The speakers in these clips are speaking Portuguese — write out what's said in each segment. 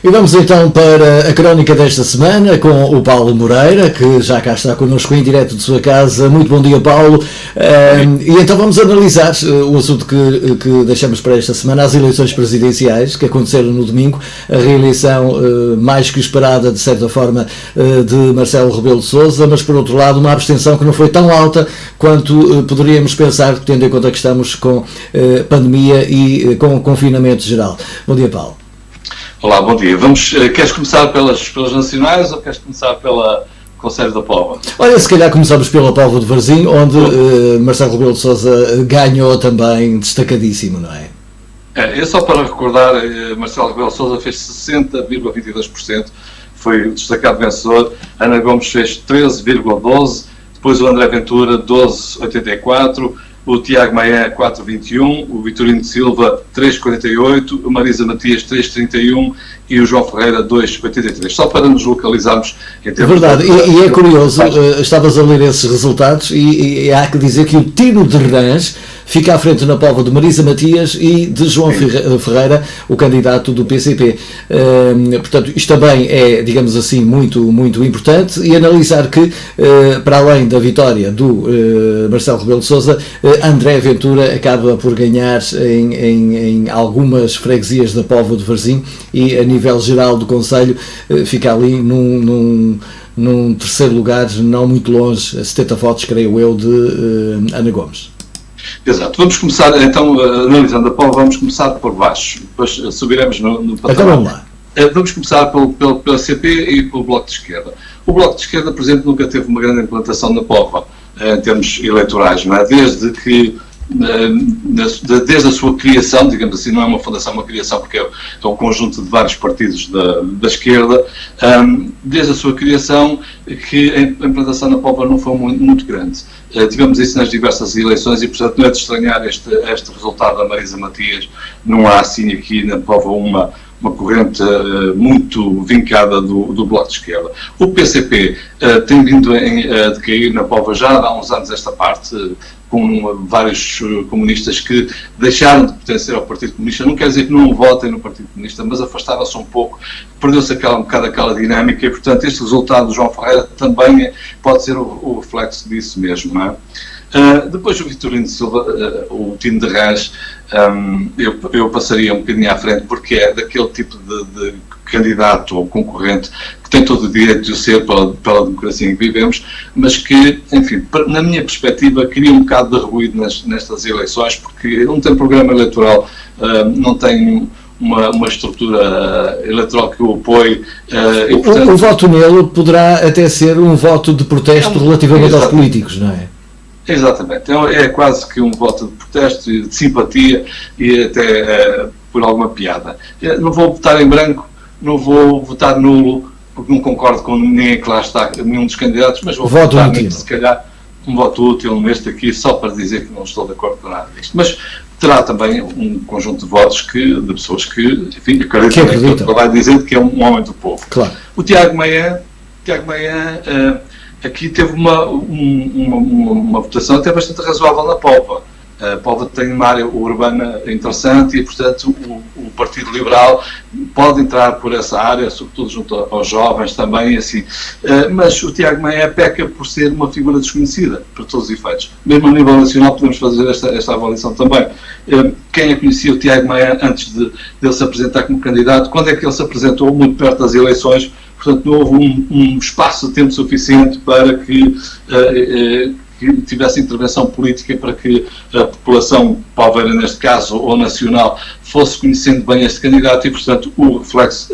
E vamos então para a crónica desta semana com o Paulo Moreira, que já cá está connosco em direto de sua casa. Muito bom dia, Paulo. E então vamos analisar o assunto que deixamos para esta semana, as eleições presidenciais que aconteceram no domingo, a reeleição mais que esperada, de certa forma, de Marcelo Rebelo de Sousa, mas por outro lado uma abstenção que não foi tão alta quanto poderíamos pensar, tendo em conta que estamos com pandemia e com confinamento geral. Bom dia, Paulo. Olá, bom dia. Queres começar pelas nacionais ou queres começar pela Conselho da Póvoa? Olha, se calhar começamos pela Póvoa de Varzim, onde Marcelo Rebelo de Sousa ganhou também destacadíssimo, não é? É só para recordar, Marcelo Rebelo de Sousa fez 60,22%, foi o destacado vencedor. Ana Gomes fez 13,12%, depois o André Ventura 12,84%, o Tiago Maia 4,21%, o Vitorino Silva 3,48%, o Marisa Matias 3,31% e o João Ferreira 2,83%. Só para nos localizarmos em termos... Verdade, e é curioso, estavas a ler esses resultados e há que dizer que o Tino de Rãs fica à frente na Póvoa de Marisa Matias e de João Ferreira, o candidato do PCP. Portanto, isto também é, digamos assim, muito, muito importante, e analisar que, para além da vitória do Marcelo Rebelo de Sousa, André Ventura acaba por ganhar em algumas freguesias da Póvoa de Varzim e, a nível geral do Conselho, fica ali num terceiro lugar, não muito longe, a 70 votos, creio eu, de Ana Gomes. Exato. Vamos começar, então, analisando a Póvoa, vamos começar por baixo, depois subiremos no patamar. Então vamos lá. Vamos começar pela CP e pelo Bloco de Esquerda. O Bloco de Esquerda, por exemplo, nunca teve uma grande implantação na Póvoa, em termos eleitorais, não é? Desde a sua criação, digamos assim, não é uma fundação, uma criação, porque é um conjunto de vários partidos da esquerda, desde a sua criação, que a implantação na Póvoa não foi muito grande. Tivemos isso nas diversas eleições e, portanto, não é de estranhar este resultado da Marisa Matias. Não há, assim, aqui na Póvoa uma corrente muito vincada do Bloco de Esquerda. O PCP tem vindo a decair na Póvoa já há uns anos esta parte, com vários comunistas que deixaram de pertencer ao Partido Comunista. Não quer dizer que não votem no Partido Comunista, mas afastaram-se um pouco, perdeu-se um bocado aquela dinâmica e, portanto, este resultado do João Ferreira também pode ser o reflexo disso mesmo, não é? Depois o Vitorino Silva, o Tino de Rãs, eu passaria um bocadinho à frente, porque é daquele tipo de candidato ou concorrente que tem todo o direito de o ser pela democracia em que vivemos, mas que, enfim, na minha perspectiva, cria um bocado de ruído nestas eleições, porque não tem programa eleitoral, não tem uma estrutura eleitoral que o apoie. E, portanto, o voto nele poderá até ser um voto de protesto relativamente aos políticos, não é? Exatamente, então é quase que um voto de protesto, de simpatia e até por alguma piada. Não vou votar em branco, não vou votar nulo, porque não concordo com ninguém que lá está, nenhum dos candidatos, mas vou votar, se calhar, um voto útil neste aqui, só para dizer que não estou de acordo com nada disto. Mas terá também um conjunto de votos de pessoas que, enfim, acreditam que vai dizer que é um homem do povo. Claro. O Tiago Maia aqui teve uma votação até bastante razoável na Póvoa. A Póvoa tem uma área urbana interessante e, portanto, o Partido Liberal pode entrar por essa área, sobretudo junto aos jovens também, assim. Mas o Tiago Maia peca por ser uma figura desconhecida, para todos os efeitos. Mesmo a nível nacional podemos fazer esta avaliação também. Quem é que conhecia o Tiago Maia antes de ele se apresentar como candidato? Quando é que ele se apresentou? Muito perto das eleições. Portanto, não houve um espaço de tempo suficiente para que tivesse intervenção política para que a população póvoa, neste caso, ou nacional, fosse conhecendo bem este candidato e, portanto, o reflexo,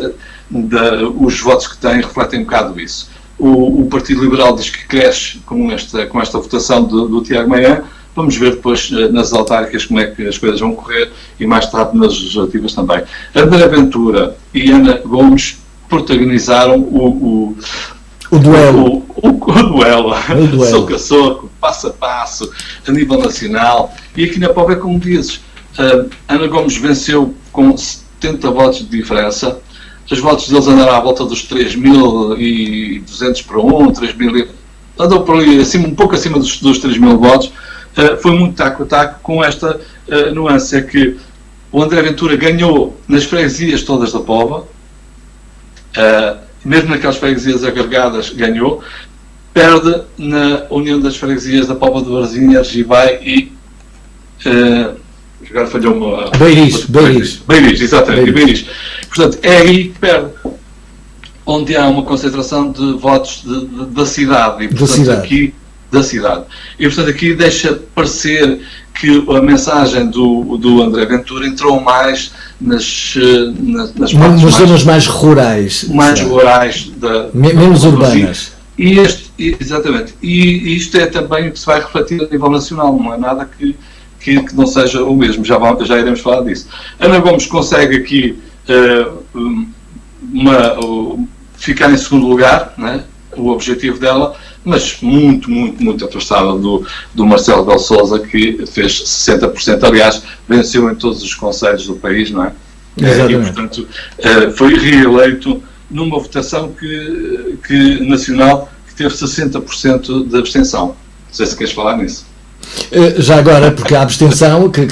os votos que tem refletem um bocado isso. O Partido Liberal diz que cresce com esta votação do Tiago Maia. Vamos ver depois nas autárquicas como é que as coisas vão correr e mais tarde nas legislativas também. André Ventura e Ana Gomes protagonizaram o duelo. O duelo. Soco a soco, passo a passo, a nível nacional. E aqui na Póvoa, como dizes, Ana Gomes venceu com 70 votos de diferença. Os votos deles andaram à volta dos 3.200 para 3.000. Andou por ali, um pouco acima dos 3.000 votos. Foi muito taco a taco, com esta nuance, é que o André Ventura ganhou nas freguesias todas da Póvoa, mesmo naquelas freguesias agregadas, ganhou. Perde na União das Freguesias da Póvoa de Varzim, Argibay e agora falhou-me Beiris, exatamente, Beiris. Portanto, é aí que perde, onde há uma concentração de votos da cidade, e portanto aqui da cidade. E portanto aqui deixa parecer que a mensagem do André Ventura entrou mais nas zonas mais rurais. Menos urbanas. Exatamente. E isto é também o que se vai refletir a nível nacional, não é nada que não seja o mesmo, já iremos falar disso. Ana Gomes consegue aqui ficar em segundo lugar, né? O objetivo dela, mas muito afastada do Marcelo Rebelo de Sousa, que fez 60%, aliás, venceu em todos os concelhos do país, não é? E, portanto, foi reeleito numa votação nacional que teve 60% de abstenção. Não sei se queres falar nisso. Já agora, porque a abstenção que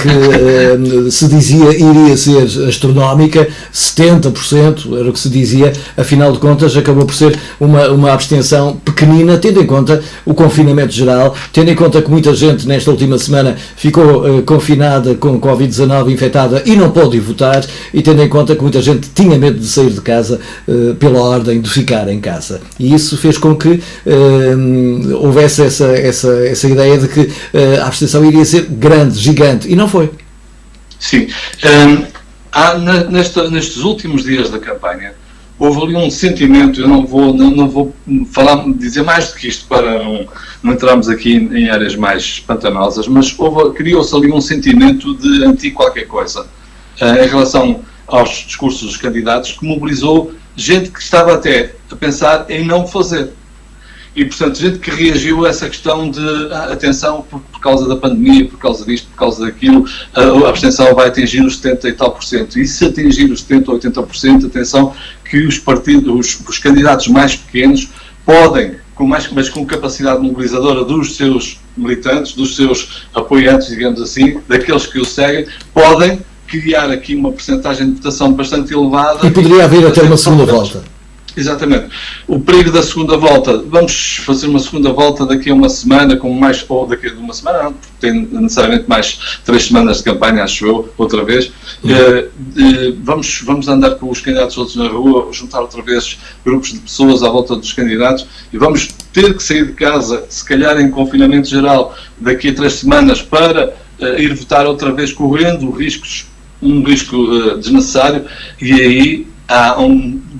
se dizia iria ser astronómica, 70% era o que se dizia, afinal de contas acabou por ser uma abstenção pequenina, tendo em conta o confinamento geral, tendo em conta que muita gente nesta última semana ficou confinada com Covid-19 infectada e não pôde votar, e tendo em conta que muita gente tinha medo de sair de casa pela ordem de ficar em casa. E isso fez com que houvesse essa ideia de que a abstenção iria ser grande, gigante, e não foi. Sim. Nestes últimos dias da campanha, houve ali um sentimento, eu não vou dizer mais do que isto para não entrarmos aqui em áreas mais pantanosas, mas criou-se ali um sentimento de anti-qualquer coisa em relação aos discursos dos candidatos, que mobilizou gente que estava até a pensar em não fazer. E, portanto, gente que reagiu a essa questão de atenção por causa da pandemia, por causa disto, por causa daquilo, a abstenção vai atingir os 70 e tal por cento. E se atingir os 70 ou 80%, atenção, que os candidatos mais pequenos podem, mas com capacidade mobilizadora dos seus militantes, dos seus apoiantes, digamos assim, daqueles que o seguem, podem criar aqui uma percentagem de votação bastante elevada. E poderia haver até uma segunda volta. Exatamente. O perigo da segunda volta, vamos fazer uma segunda volta daqui a uma semana, ou daqui a uma semana, não, porque tem necessariamente mais 3 semanas de campanha, acho eu, outra vez. Vamos andar com os candidatos outros na rua, juntar outra vez grupos de pessoas à volta dos candidatos, e vamos ter que sair de casa, se calhar em confinamento geral, daqui a 3 semanas, para ir votar outra vez, correndo um risco desnecessário, e aí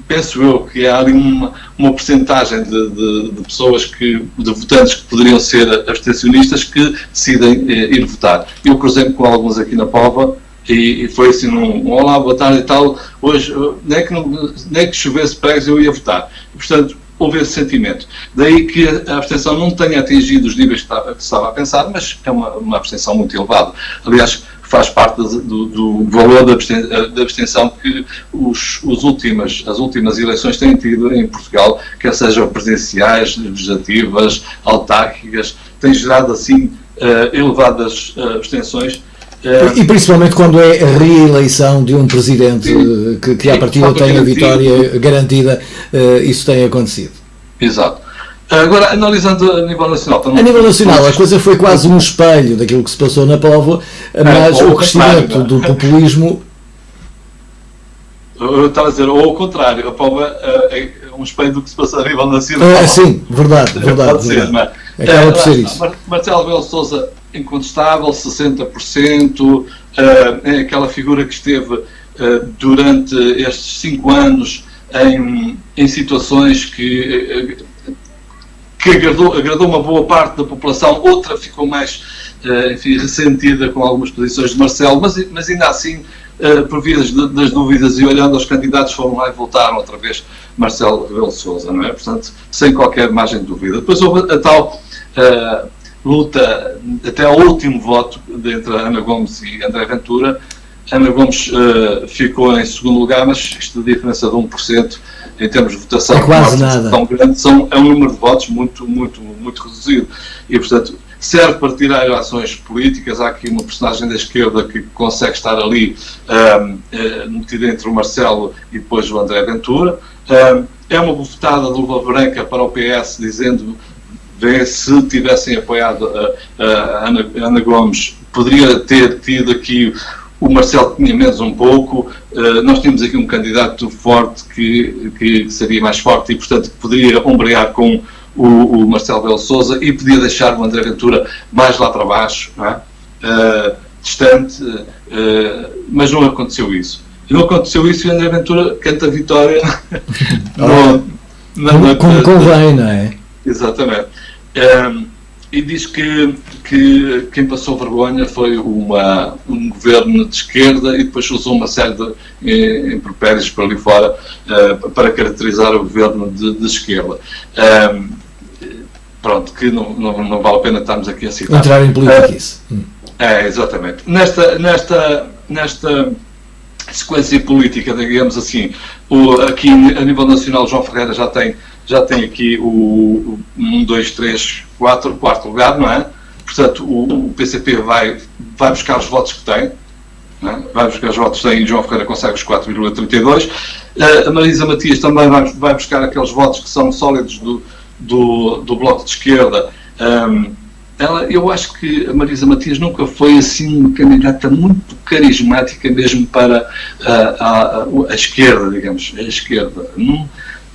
penso eu que há ali uma percentagem de pessoas, de votantes que poderiam ser abstencionistas, que decidem ir votar. Eu cruzei-me com alguns aqui na Póvoa e foi assim olá, boa tarde e tal, hoje nem que chovesse pregos eu ia votar. E, portanto, houve esse sentimento. Daí que a abstenção não tenha atingido os níveis que estava a pensar, mas é uma abstenção muito elevada. Aliás, faz parte do valor da abstenção que as últimas eleições têm tido em Portugal, quer sejam presidenciais, legislativas, autárquicas, têm gerado assim elevadas abstenções. E principalmente quando é a reeleição de um presidente que à partida tem a vitória garantida, isso tem acontecido. Exato. Agora, analisando a nível nacional... A nível nacional, a coisa foi quase um espelho daquilo que se passou na Póvoa, mas o crescimento do populismo... Eu estava a dizer, ou ao contrário, a Póvoa é um espelho do que se passou a nível nacional. Sim, verdade. Acaba por ser isso. Marcelo Rebelo de Sousa, incontestável, 60%, é aquela figura que esteve durante estes 5 anos em situações que agradou uma boa parte da população, outra ficou mais ressentida com algumas posições de Marcelo, mas ainda assim, por via das dúvidas e olhando aos candidatos, foram lá e voltaram outra vez Marcelo Rebelo de Sousa, não é? Portanto, sem qualquer margem de dúvida. Depois houve a tal luta, até ao último voto, entre Ana Gomes e André Ventura. Ana Gomes ficou em segundo lugar, mas isto de diferença de 1%, em termos de votação, é quase nada. Tão grande, é um número de votos muito reduzido. E, portanto, serve para tirar ações políticas. Há aqui uma personagem da esquerda que consegue estar ali metida entre o Marcelo e depois o André Ventura. É uma bufetada de luva branca para o PS, dizendo que se tivessem apoiado a Ana Gomes, poderia ter tido aqui, o Marcelo tinha menos um pouco, nós tínhamos aqui um candidato forte que seria mais forte e, portanto, poderia ombrear com o Marcelo Rebelo de Sousa e podia deixar o André Ventura mais lá para baixo, não é? Distante, mas não aconteceu isso. Não aconteceu isso e o André Ventura canta a vitória como convém, não é? Exatamente. E diz que quem passou vergonha foi um governo de esquerda e depois usou uma série de impropérios por ali fora para caracterizar o governo de esquerda. Pronto, que não vale a pena estarmos aqui a citar. Entrar em política isso. Exatamente. Nesta sequência política, digamos assim, aqui a nível nacional, João Ferreira já tem aqui o 1, 2, 3, 4, quarto lugar, não é? Portanto, o PCP vai buscar os votos que tem, não é? Vai buscar os votos que tem e João Ferreira consegue os 4,32. A Marisa Matias também vai buscar aqueles votos que são sólidos do Bloco de Esquerda. Eu acho que a Marisa Matias nunca foi assim uma candidata muito carismática mesmo para a esquerda, digamos, a esquerda.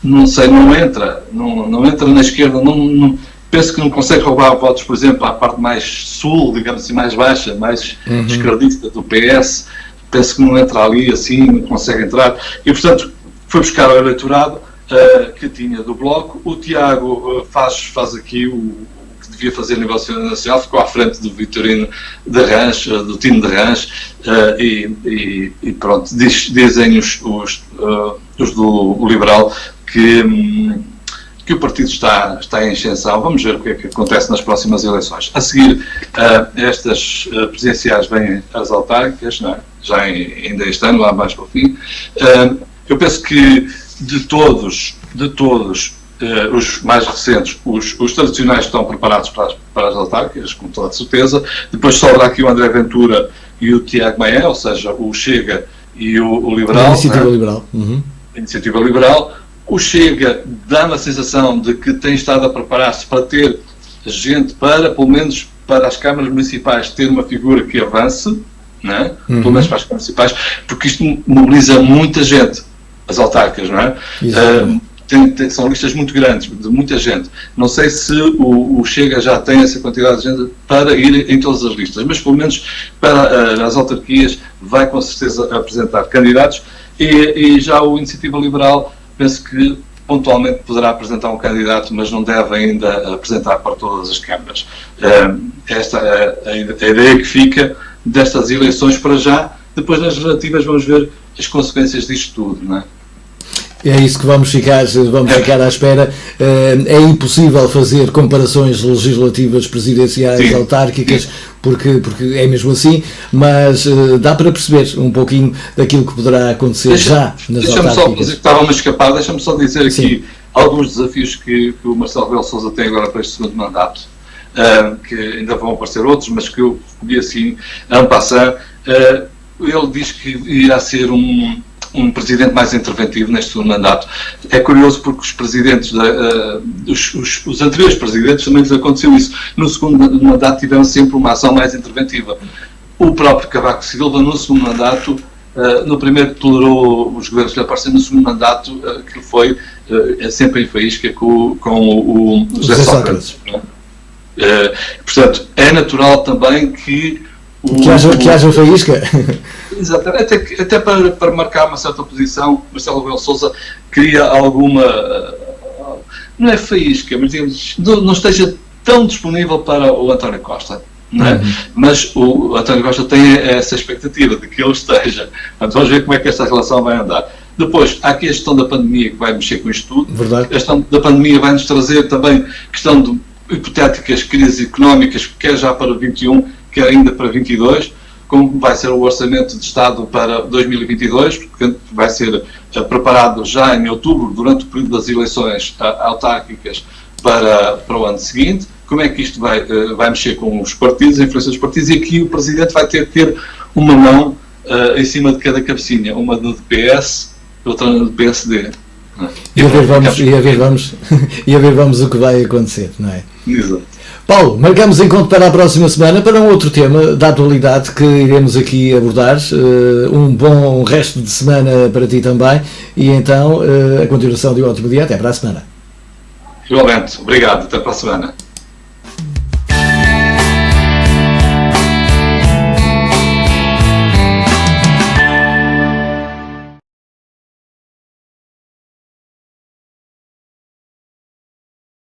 Não sei, não entra na esquerda, penso que não consegue roubar votos, por exemplo, à parte mais sul, digamos assim, mais baixa, mais esquerdista do PS, penso que não entra ali assim, não consegue entrar, e portanto foi buscar o eleitorado que tinha do Bloco. O Tiago faz aqui o que devia fazer a nível nacional, ficou à frente do Vitorino de Range, do Tino de Range, e pronto, dizem os do Liberal que o partido está em ascensão. Vamos ver o que é que acontece nas próximas eleições. A seguir, estas presidenciais vêm as autárquicas, não é? Já ainda este ano, lá mais para o fim. Eu penso que de todos os mais recentes, os tradicionais estão preparados para as autárquicas, com toda a certeza. Depois sobra aqui o André Ventura e o Tiago Maia, ou seja, o Chega e o Liberal. A Iniciativa Liberal. A Iniciativa Liberal. O Chega dá-me a sensação de que tem estado a preparar-se para ter gente pelo menos para as câmaras municipais, ter uma figura que avance, não é? Pelo menos para as câmaras municipais, porque isto mobiliza muita gente, as autárquicas, não é? São listas muito grandes, de muita gente. Não sei se o Chega já tem essa quantidade de gente para ir em todas as listas, mas pelo menos para as autarquias vai com certeza apresentar candidatos e já o Iniciativa Liberal penso que pontualmente poderá apresentar um candidato, mas não deve ainda apresentar para todas as câmaras. Esta é a ideia que fica destas eleições para já. Depois nas legislativas vamos ver as consequências disto tudo, não é? É isso que vamos ficar à espera. É impossível fazer comparações legislativas, presidenciais, sim, autárquicas, porque é mesmo assim, mas dá para perceber um pouquinho daquilo que poderá acontecer já nas autárquicas. Estava-me a escapar, deixa-me só dizer aqui sim, alguns desafios que o Marcelo Rebelo de Sousa tem agora para este segundo mandato, que ainda vão aparecer outros, mas que eu escolhi assim, en passant. Ele diz que irá ser um presidente mais interventivo neste segundo mandato. É curioso porque os presidentes, os anteriores presidentes também lhes aconteceu isso. No segundo mandato tiveram sempre uma ação mais interventiva. O próprio Cavaco Silva, no segundo mandato, no primeiro tolerou os governos que lhe apareceram, no segundo mandato, que foi sempre em faísca com o José Sócrates. Portanto, é natural também que que haja faísca. Exatamente, até para marcar uma certa posição, Marcelo Rebelo de Sousa queria alguma, não é faísca, mas digamos, não esteja tão disponível para o António Costa, não é? Mas o António Costa tem essa expectativa de que ele esteja. Portanto, vamos ver como é que esta relação vai andar. Depois, há aqui a questão da pandemia que vai mexer com isto tudo. Verdade. A questão da pandemia vai nos trazer também questão de hipotéticas crises económicas, quer já para 21, quer ainda para 22, como vai ser o orçamento de Estado para 2022, porque vai ser preparado já em outubro, durante o período das eleições autárquicas para o ano seguinte, como é que isto vai mexer com os partidos, a influência dos partidos, e aqui o Presidente vai ter que ter uma mão em cima de cada cabecinha, uma do PS e outra do PSD. E a ver vamos o que vai acontecer, não é? Exato. Paulo, marcamos encontro para a próxima semana para um outro tema da atualidade que iremos aqui abordar. Um bom resto de semana para ti também e então a continuação de um ótimo dia. Até para a semana. Igualmente. Obrigado. Até para a semana.